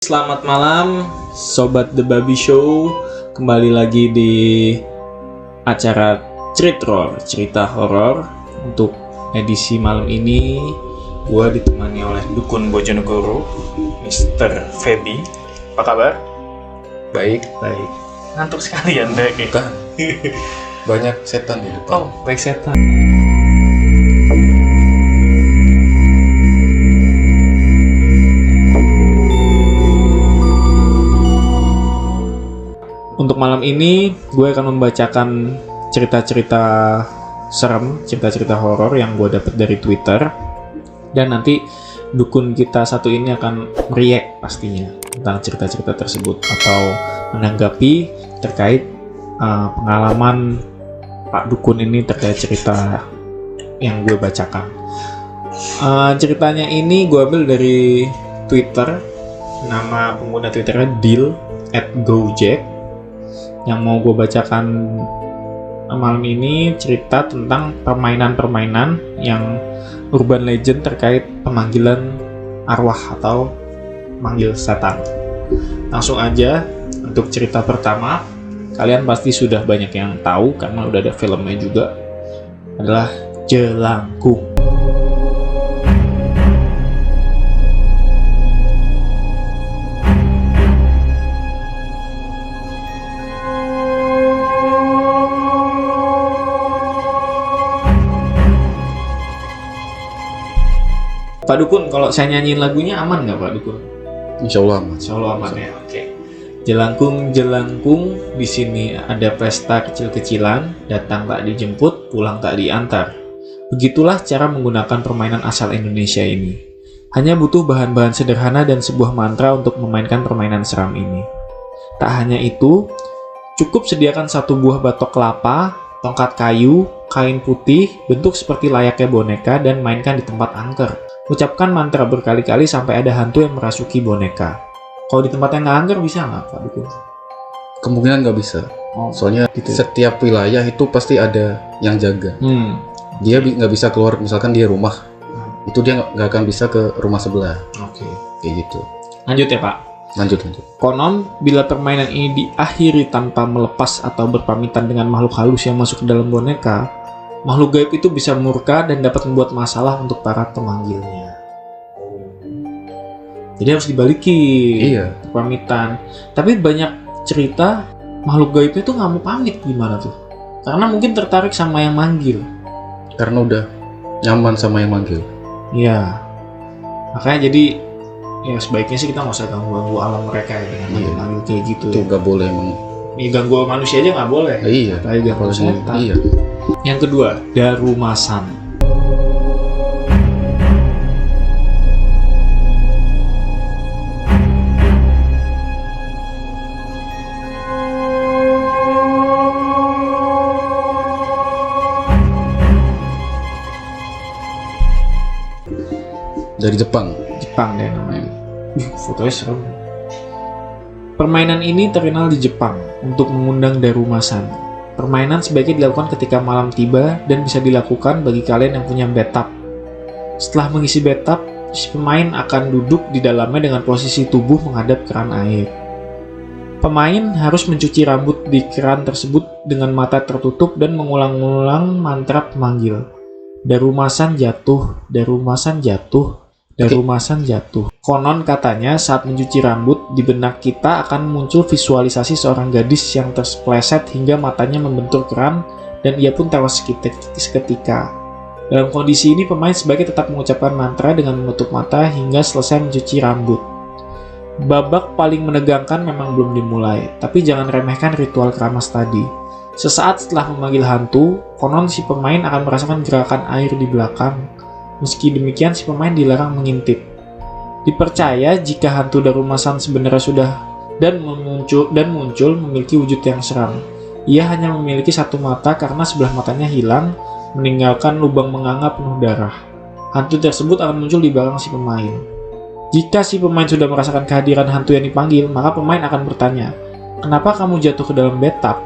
Selamat malam, Sobat The Baby Show. Kembali lagi di acara Cerita horor. Untuk edisi malam ini, gue ditemani oleh Dukun Bojonegoro, Mr. Feby. Apa kabar? Baik. Ngantuk sekali Anda kayak. Bukan. Banyak setan di depan. Oh, baik setan. Untuk malam ini, gue akan membacakan cerita-cerita serem, cerita-cerita horor yang gue dapat dari Twitter. Dan nanti dukun kita satu ini akan react pastinya tentang cerita-cerita tersebut atau menanggapi terkait pengalaman Pak Dukun ini terkait cerita yang gue bacakan. Ceritanya ini gue ambil dari Twitter. Nama pengguna Twitternya Dil@Gojek. Yang mau gue bacakan malam ini cerita tentang permainan-permainan yang urban legend terkait pemanggilan arwah atau manggil setan. Langsung aja untuk cerita pertama. Kalian pasti sudah banyak yang tahu karena udah ada filmnya juga. Adalah Jelangkung. Pak Dukun, kalau saya nyanyiin lagunya aman nggak Pak Dukun? Insya Allah aman. Insya Allah aman ya, oke. Jelangkung, di sini ada pesta kecil-kecilan, datang tak dijemput, pulang tak diantar. Begitulah cara menggunakan permainan asal Indonesia ini. Hanya butuh bahan-bahan sederhana dan sebuah mantra untuk memainkan permainan seram ini. Tak hanya itu, cukup sediakan satu buah batok kelapa, tongkat kayu, kain putih, bentuk seperti layaknya boneka dan mainkan di tempat angker. Ucapkan mantra berkali-kali sampai ada hantu yang merasuki boneka. Kalau di tempat yang nggak angker bisa nggak Pak Dukun? Kemungkinan nggak bisa. Oh, Soalnya gitu. setiap wilayah itu pasti ada yang jaga. Dia nggak bisa keluar, misalkan dia rumah, itu dia nggak akan bisa ke rumah sebelah. Oke. Kayak gitu. Lanjut ya Pak. Lanjut. Konon, bila permainan ini diakhiri tanpa melepas atau berpamitan dengan makhluk halus yang masuk ke dalam boneka, makhluk gaib itu bisa murka dan dapat membuat masalah untuk para pemanggilnya. Jadi harus dibalikin. Iya. Pamitan. Tapi banyak cerita makhluk gaib itu nggak mau pamit, gimana tuh? Karena mungkin tertarik sama yang manggil. Karena udah nyaman sama yang manggil. Iya. Makanya jadi ya sebaiknya sih kita nggak usah ganggu alam mereka ya dengan manggil kayak gitu. Itu nggak boleh emang. Ya, ganggu manusia aja nggak boleh. Iya. Apalagi ganggu setan. Iya. Yang kedua, Darumasan. Dari Jepang. Jepang deh namanya. Fotonya serem. Permainan ini terkenal di Jepang untuk mengundang Darumasan. Permainan sebaiknya dilakukan ketika malam tiba dan bisa dilakukan bagi kalian yang punya bathtub. Setelah mengisi bathtub, si pemain akan duduk di dalamnya dengan posisi tubuh menghadap keran air. Pemain harus mencuci rambut di keran tersebut dengan mata tertutup dan mengulang-ulang mantra pemanggil. Darumasan jatuh, Darumasan jatuh, Darumasan jatuh. Konon katanya saat mencuci rambut, di benak kita akan muncul visualisasi seorang gadis yang terpleset hingga matanya membentur keran dan ia pun tewas seketika. Dalam kondisi ini, pemain sebaiknya tetap mengucapkan mantra dengan menutup mata hingga selesai mencuci rambut. Babak paling menegangkan memang belum dimulai, tapi jangan remehkan ritual keramas tadi. Sesaat setelah memanggil hantu, konon si pemain akan merasakan gerakan air di belakang. Meski demikian, si pemain dilarang mengintip. Dipercaya jika hantu Darumasan sebenarnya sudah muncul memiliki wujud yang seram. Ia hanya memiliki satu mata karena sebelah matanya hilang, meninggalkan lubang menganga penuh darah. Hantu tersebut akan muncul di belakang si pemain. Jika si pemain sudah merasakan kehadiran hantu yang dipanggil, maka pemain akan bertanya, "Kenapa kamu jatuh ke dalam bathtub?"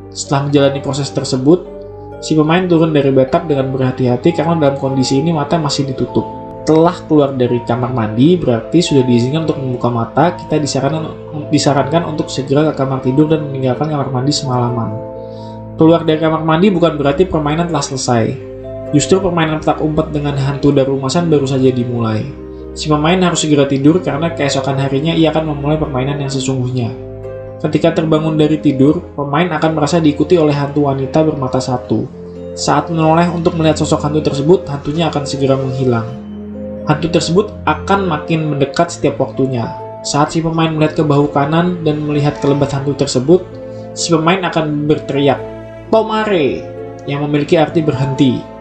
Setelah menjalani proses tersebut, si pemain turun dari bathtub dengan berhati-hati karena dalam kondisi ini mata masih ditutup. telah keluar dari kamar mandi, berarti sudah diizinkan untuk membuka mata. Kita disarankan untuk segera ke kamar tidur dan meninggalkan kamar mandi semalaman. Keluar dari kamar mandi bukan berarti permainan telah selesai. Justru permainan petak umpet dengan hantu Darumasan baru saja dimulai. Si pemain harus segera tidur karena keesokan harinya ia akan memulai permainan yang sesungguhnya. Ketika terbangun dari tidur, pemain akan merasa diikuti oleh hantu wanita bermata satu. Saat menoleh untuk melihat sosok hantu tersebut, hantunya akan segera menghilang. Hantu tersebut akan makin mendekat setiap waktunya. Saat si pemain melihat ke bahu kanan dan melihat kelebat hantu tersebut, si pemain akan berteriak, "Tomare!" yang memiliki arti berhenti.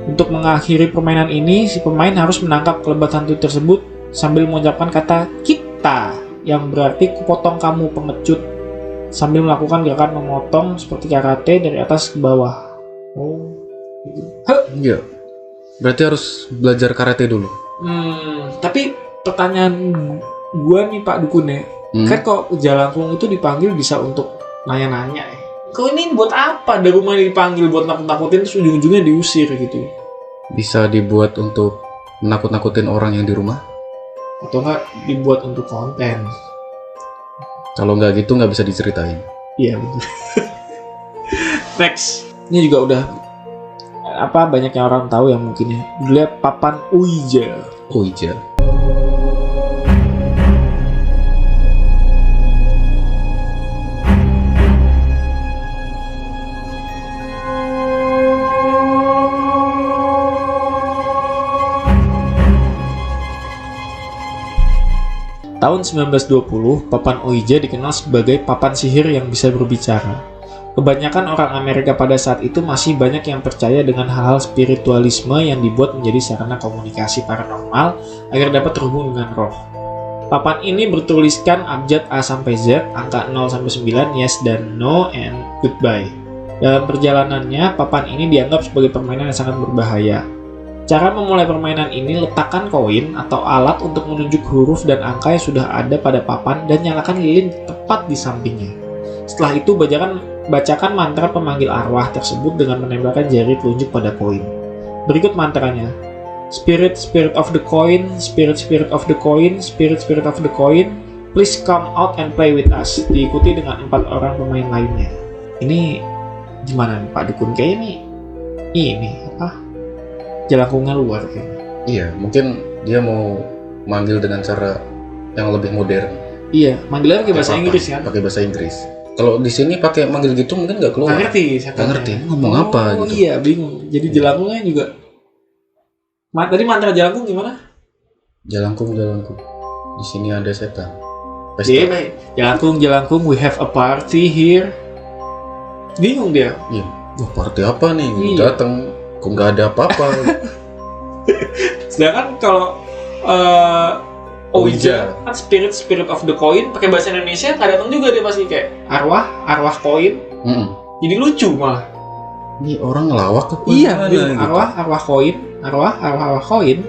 Untuk mengakhiri permainan ini, si pemain harus menangkap kelebat hantu tersebut sambil mengucapkan kata "kita" yang berarti "kupotong kamu pengecut", sambil melakukan gerakan memotong seperti karate dari atas ke bawah. Oh, gitu. Iya. Berarti harus belajar karate dulu. Tapi pertanyaan gua nih Pak Dukun ya, kan kok Jalangkung itu dipanggil bisa untuk nanya-nanya ya. Kok ini buat apa? Dari rumah dipanggil buat nakut-nakutin terus ujung-ujungnya diusir gitu. Bisa dibuat untuk menakut-nakutin orang yang di rumah. Atau nggak dibuat untuk konten. Kalau nggak gitu nggak bisa diceritain. Iya betul. Next. Ini juga udah banyak yang orang tahu yang mungkin ya. Lihat papan Ouija. Ouija. Tahun 1920, papan Ouija dikenal sebagai papan sihir yang bisa berbicara. Kebanyakan orang Amerika pada saat itu masih banyak yang percaya dengan hal-hal spiritualisme yang dibuat menjadi sarana komunikasi paranormal agar dapat terhubung dengan roh. Papan ini bertuliskan abjad A sampai Z, angka 0 sampai 9, yes dan no, and goodbye. Dalam perjalanannya, papan ini dianggap sebagai permainan yang sangat berbahaya. Cara memulai permainan ini, letakkan koin atau alat untuk menunjuk huruf dan angka yang sudah ada pada papan dan nyalakan lilin tepat di sampingnya. Setelah itu, bacakan mantra pemanggil arwah tersebut dengan menembakkan jari telunjuk pada koin. Berikut mantranya. Spirit, spirit of the coin, spirit, spirit of the coin, spirit, spirit of the coin, please come out and play with us. Diikuti dengan 4 orang pemain lainnya. Ini gimana nih Pak Dukun? Kayaknya ini Jalangkungnya luar kayaknya. Iya, mungkin dia mau manggil dengan cara yang lebih modern. Iya, manggilnya pakai bahasa Inggris kan? Pakai bahasa Inggris. Kalau di sini pakai manggil gitu mungkin nggak keluar. Nggak ngerti, nggak ngerti. Ngomong apa gitu? Iya, bingung. Jadi Jalangkungnya juga. Tadi mantra Jalangkung gimana? Jalangkung, Jalangkung. Di sini ada setan. Iya, Jalangkung, Jalangkung, we have a party here. Bingung dia. Iya. Wah, party apa nih? Iya. Datang. Kok nggak ada apa-apa. Sedangkan kalau Ouija kan spirit of the coin pakai bahasa Indonesia nggak datang juga dia pasti kayak arwah koin. Jadi lucu malah. Ini orang ngelawak apa? Iya, gitu. arwah koin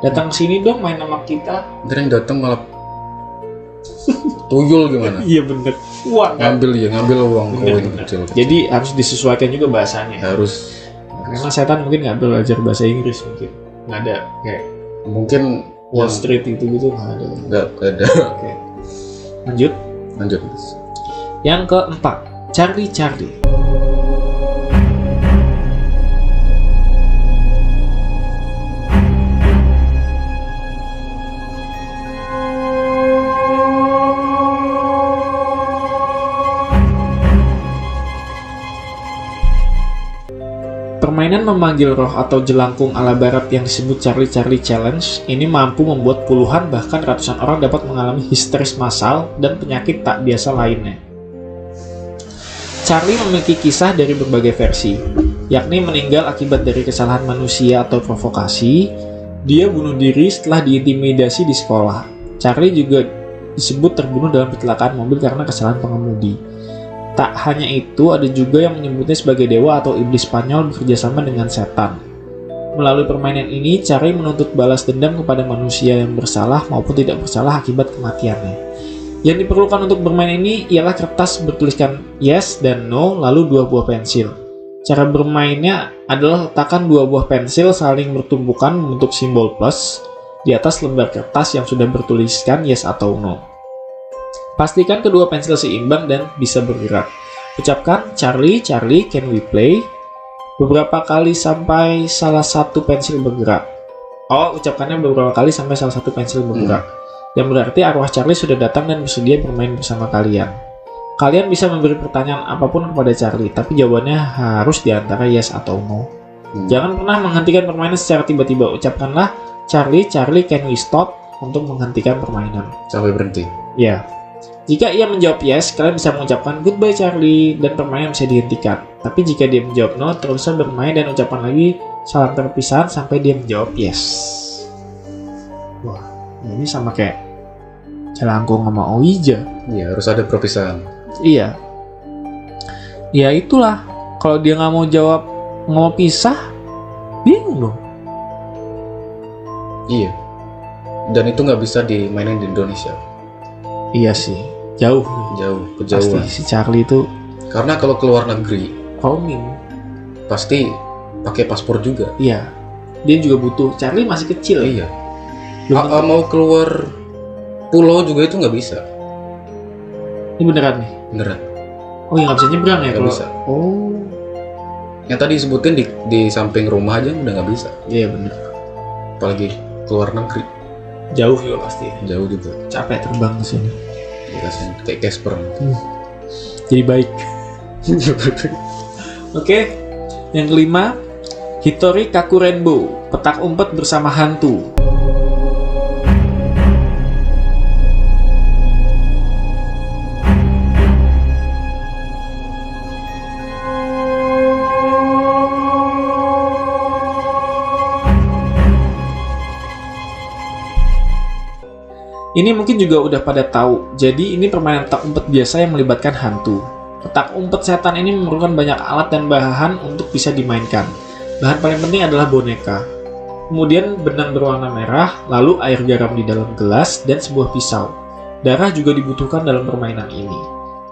datang sini dong main sama kita. Ntar yang datang malah tuyul gimana? Iya bener. Uang kan? ngambil uang koin kecil. Jadi harus disesuaikan juga bahasanya. Harus. Karena setan mungkin nggak belajar bahasa Inggris mungkin. Nggak ada kayak mungkin Wall Street itu gitu nggak ada. Nggak ada. Oke. Lanjut. Yang keempat, Charlie. Permainan memanggil roh atau jelangkung ala barat yang disebut Charlie Challenge ini mampu membuat puluhan bahkan ratusan orang dapat mengalami histeris massal dan penyakit tak biasa lainnya. Charlie memiliki kisah dari berbagai versi, yakni meninggal akibat dari kesalahan manusia atau provokasi, dia bunuh diri setelah diintimidasi di sekolah. Charlie juga disebut terbunuh dalam kecelakaan mobil karena kesalahan pengemudi. Tak hanya itu, ada juga yang menyebutnya sebagai dewa atau iblis Spanyol bekerjasama dengan setan. Melalui permainan ini, Charlie menuntut balas dendam kepada manusia yang bersalah maupun tidak bersalah akibat kematiannya. Yang diperlukan untuk bermain ini ialah kertas bertuliskan yes dan no, lalu 2 buah pensil. Cara bermainnya adalah letakkan dua buah pensil saling bertumpukan membentuk simbol plus di atas lembar kertas yang sudah bertuliskan yes atau no. Pastikan kedua pensil seimbang dan bisa bergerak. Ucapkan Charlie, Charlie, can we play? Beberapa kali sampai salah satu pensil bergerak. Ucapkannya beberapa kali sampai salah satu pensil bergerak. Dan berarti arwah Charlie sudah datang dan bersedia bermain bersama kalian. Kalian bisa memberi pertanyaan apapun kepada Charlie, tapi jawabannya harus di antara yes atau no. Jangan pernah menghentikan permainan secara tiba-tiba. Ucapkanlah Charlie, Charlie, can we stop? Untuk menghentikan permainan. Sampai berhenti. Ya. Jika ia menjawab yes, kalian bisa mengucapkan goodbye Charlie dan permainan bisa dihentikan. Tapi jika dia menjawab no, teruslah bermain dan ucapkan lagi salam perpisahan sampai dia menjawab yes. Wah, ini sama kayak Jelangkung sama Ouija. Iya, harus ada perpisahan. Iya. Ya itulah. Kalau dia nggak mau jawab, nggak mau pisah, bingung dong. Iya. Dan itu nggak bisa dimainin di Indonesia. Iya sih, jauh. Kejauhan. Pasti si Charlie itu Karena kalau keluar negeri, roaming. pasti pakai paspor juga. Iya. Dia juga butuh. Charlie masih kecil. Iya. Belum Mau keluar pulau juga itu nggak bisa. Ini beneran nih. Beneran. Oh ya nggak bisa nyebrang ya Nggak kalau. bisa. Oh. Yang tadi disebutin di samping rumah aja udah nggak bisa. Iya bener. Apalagi keluar negeri. Jauh juga pasti. Jauh juga. Capek terbang ke sini. Dikasih kayak Casper. Jadi baik. Oke. Yang kelima, Hitori Kaku Rainbow, petak umpet bersama hantu. Ini mungkin juga udah pada tahu, jadi ini permainan petak umpet biasa yang melibatkan hantu. Petak umpet setan ini memerlukan banyak alat dan bahan untuk bisa dimainkan. Bahan paling penting adalah boneka. Kemudian benang berwarna merah, lalu air garam di dalam gelas, dan sebuah pisau. Darah juga dibutuhkan dalam permainan ini.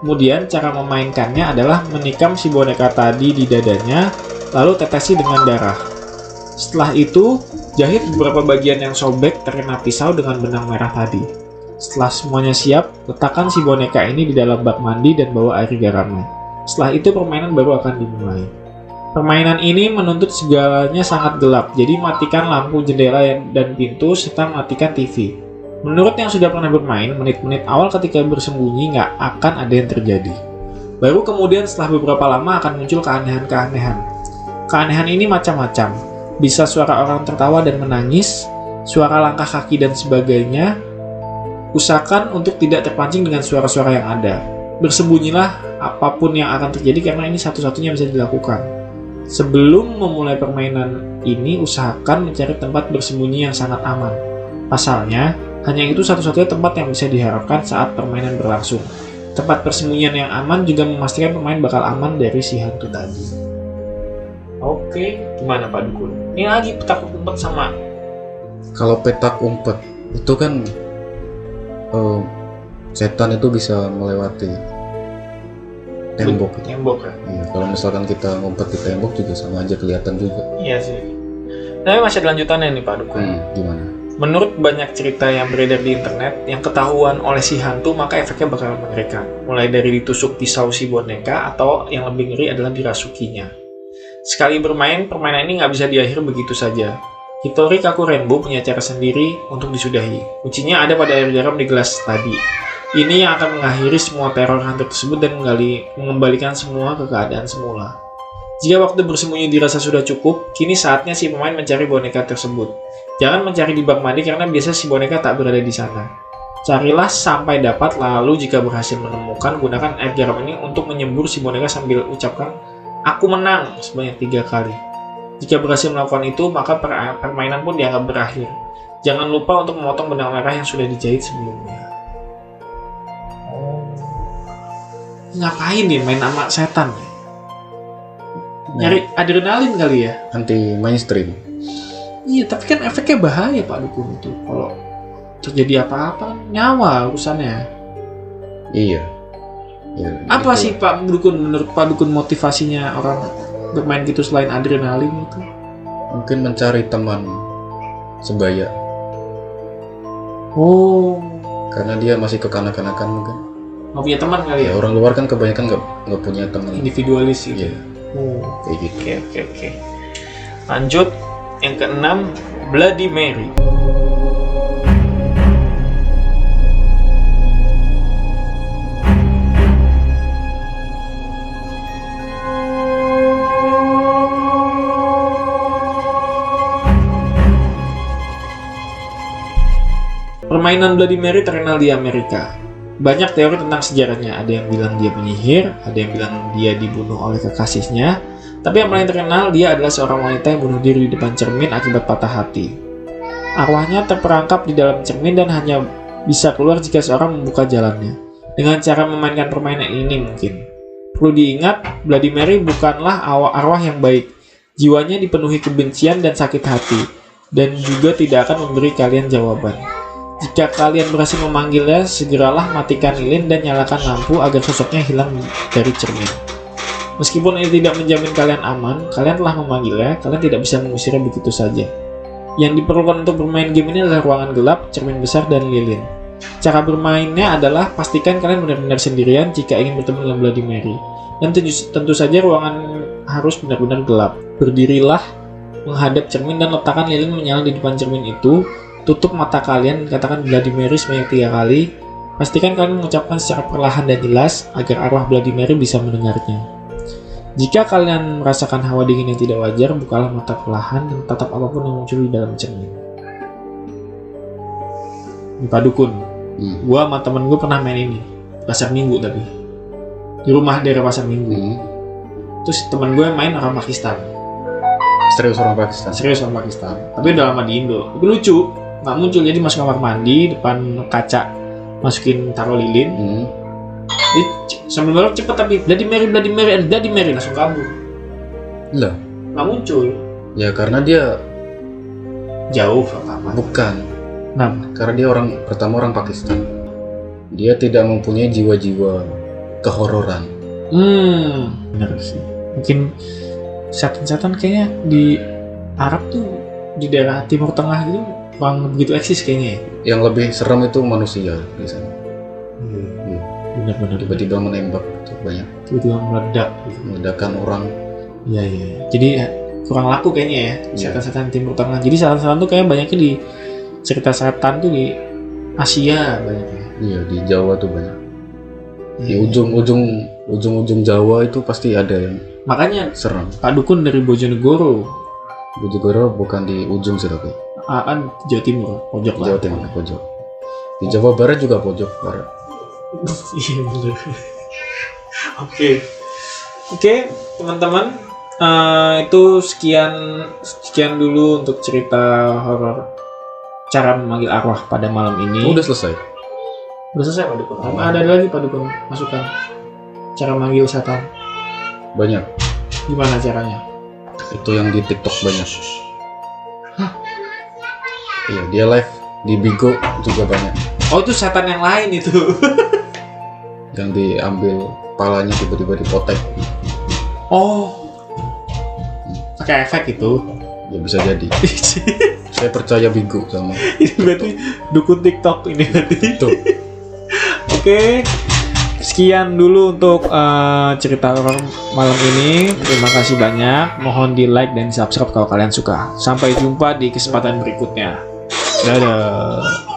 Kemudian cara memainkannya adalah menikam si boneka tadi di dadanya, lalu tetesi dengan darah. Setelah itu, jahit beberapa bagian yang sobek terkena pisau dengan benang merah tadi. Setelah semuanya siap, letakkan si boneka ini di dalam bak mandi dan bawa air garamnya. Setelah itu permainan baru akan dimulai. Permainan ini menuntut segalanya sangat gelap, jadi matikan lampu jendela dan pintu serta matikan TV. Menurut yang sudah pernah bermain, menit-menit awal ketika bersembunyi nggak akan ada yang terjadi. Baru kemudian setelah beberapa lama akan muncul keanehan-keanehan. Keanehan ini macam-macam. Bisa suara orang tertawa dan menangis, suara langkah kaki dan sebagainya. Usahakan untuk tidak terpancing dengan suara-suara yang ada. Bersembunyilah apapun yang akan terjadi karena ini satu-satunya yang bisa dilakukan. Sebelum memulai permainan ini, usahakan mencari tempat bersembunyi yang sangat aman. Pasalnya, hanya itu satu-satunya tempat yang bisa diharapkan saat permainan berlangsung. Tempat persembunyian yang aman juga memastikan pemain bakal aman dari si hantu tadi. Oke, gimana Pak Dukun? Ini lagi petak umpet sama. Kalau petak umpet itu kan setan itu bisa melewati tembok. Tembok ya? Iya, kalau misalkan kita ngumpet di tembok juga sama aja kelihatan juga. Iya sih. Tapi masih ada lanjutannya nih Pak Dukun. Gimana? Menurut banyak cerita yang beredar di internet, yang ketahuan oleh si hantu maka efeknya bakal mengerikan. Mulai dari ditusuk pisau si boneka atau yang lebih ngeri adalah dirasukinya. Sekali bermain, permainan ini nggak bisa diakhiri begitu saja. Hitori Kaku Rainbow punya cara sendiri untuk disudahi. Kuncinya ada pada air garam di gelas tadi. Ini yang akan mengakhiri semua teror hantu tersebut dan mengembalikan semua ke keadaan semula. Jika waktu bersembunyi dirasa sudah cukup, kini saatnya si pemain mencari boneka tersebut. Jangan mencari di bak mandi karena biasa si boneka tak berada di sana. Carilah sampai dapat, lalu jika berhasil menemukan, gunakan air garam ini untuk menyembur si boneka sambil ucapkan "Aku menang" sebanyak 3 kali. Jika berhasil melakukan itu, maka permainan pun dianggap berakhir. Jangan lupa untuk memotong benang merah yang sudah dijahit sebelumnya. Ngapain nih main sama setan? Nyari adrenalin kali ya? Anti mainstream. Iya, tapi kan efeknya bahaya Pak Dukun itu. Kalau terjadi apa-apa, nyawa urusannya. Iya. Ya, Apa itu. sih Pak Dukun, menurut Pak Dukun motivasinya orang bermain gitu selain adrenalin itu? Mungkin mencari teman sebaya, Oh, karena dia masih kekanak-kanakan mungkin. nggak punya teman kali ya? Ya orang luar kan kebanyakan nggak punya teman. Individualis gitu. Iya, Oh, kayak gitu. oke. Lanjut, yang keenam, Bloody Mary. Permainan Bloody Mary terkenal di Amerika. Banyak teori tentang sejarahnya. Ada yang bilang dia penyihir, ada yang bilang dia dibunuh oleh kekasihnya. Tapi yang paling terkenal, dia adalah seorang wanita yang bunuh diri di depan cermin akibat patah hati. Arwahnya terperangkap di dalam cermin dan hanya bisa keluar jika seorang membuka jalannya. Dengan cara memainkan permainan ini mungkin. Perlu diingat, Bloody Mary bukanlah arwah yang baik. Jiwanya dipenuhi kebencian dan sakit hati, dan juga tidak akan memberi kalian jawaban. Jika kalian berhasil memanggilnya, segeralah matikan lilin dan nyalakan lampu agar sosoknya hilang dari cermin. Meskipun ini tidak menjamin kalian aman, kalian telah memanggilnya, kalian tidak bisa mengusirnya begitu saja. Yang diperlukan untuk bermain game ini adalah ruangan gelap, cermin besar, dan lilin. Cara bermainnya adalah pastikan kalian benar-benar sendirian jika ingin bertemu dengan Bloody Mary. Dan tentu saja ruangan harus benar-benar gelap. Berdirilah menghadap cermin dan letakkan lilin menyala di depan cermin itu. Tutup mata kalian dan katakan Bloody Mary sebanyak 3 kali. Pastikan kalian mengucapkan secara perlahan dan jelas agar arwah Bloody Mary bisa mendengarnya. Jika kalian merasakan hawa dingin yang tidak wajar, bukalah mata perlahan dan tatap apapun yang muncul di dalam cermin. Di Pak Dukun, gua sama temen gue pernah main ini pasar minggu, tapi di rumah daerah pasar minggu. Terus temen gue main orang Pakistan. Serius orang Pakistan. Tapi udah lama di Indo. Tapi lucu, nggak muncul, jadi masuk kamar mandi depan kaca, masukin taruh lilin. Jadi sambil balok cepet, tapi Bloody Mary langsung kabur. Lah, Nggak muncul. ya karena dia Jauh apa? bukan. Nah, Karena dia orang Pakistan. Dia tidak mempunyai jiwa-jiwa kehororan. bener sih. Mungkin setan-setan kayaknya di Arab tuh, di daerah Timur Tengah gitu kurang begitu eksis kayaknya ya. Yang lebih serem itu manusia biasanya. Benar-benar Tiba-tiba menembak itu banyak. tiba-tiba meledak gitu. Meledakan orang. Iya. Jadi kurang laku kayaknya ya setan-setan Timur Tengah. Jadi setan-setan tuh kayaknya banyaknya di cerita setan tuh di Asia banyaknya. Iya, di Jawa tuh banyak. Di Iya. ujung-ujung Jawa itu pasti ada yang Makanya serem. Pak Dukun dari Bojonegoro, Bojonegoro bukan di ujung sih tapi kan Jawa Timur, pojok lah. Jawa Timur pojok. Di Jawa Barat juga pojok barat. Iya bener. Oke, teman-teman, itu sekian dulu untuk cerita horor cara memanggil arwah pada malam ini. Udah selesai. Udah selesai Pak Dukun. Ada lagi Pak Dukun masukan cara manggil setan. Banyak. Gimana caranya? Itu yang di TikTok banyak. Iya, dia live di Bigo juga banyak. Oh, itu setan yang lain itu. Yang diambil palanya tiba-tiba dipotek. Oh, pakai efek itu. Ya bisa jadi. Saya percaya Bigo sama. Ini berarti dukun TikTok ini berarti. Tuh. Oke, sekian dulu untuk cerita horor malam ini. Terima kasih banyak. Mohon di like dan subscribe kalau kalian suka. Sampai jumpa di kesempatan berikutnya. Dadah.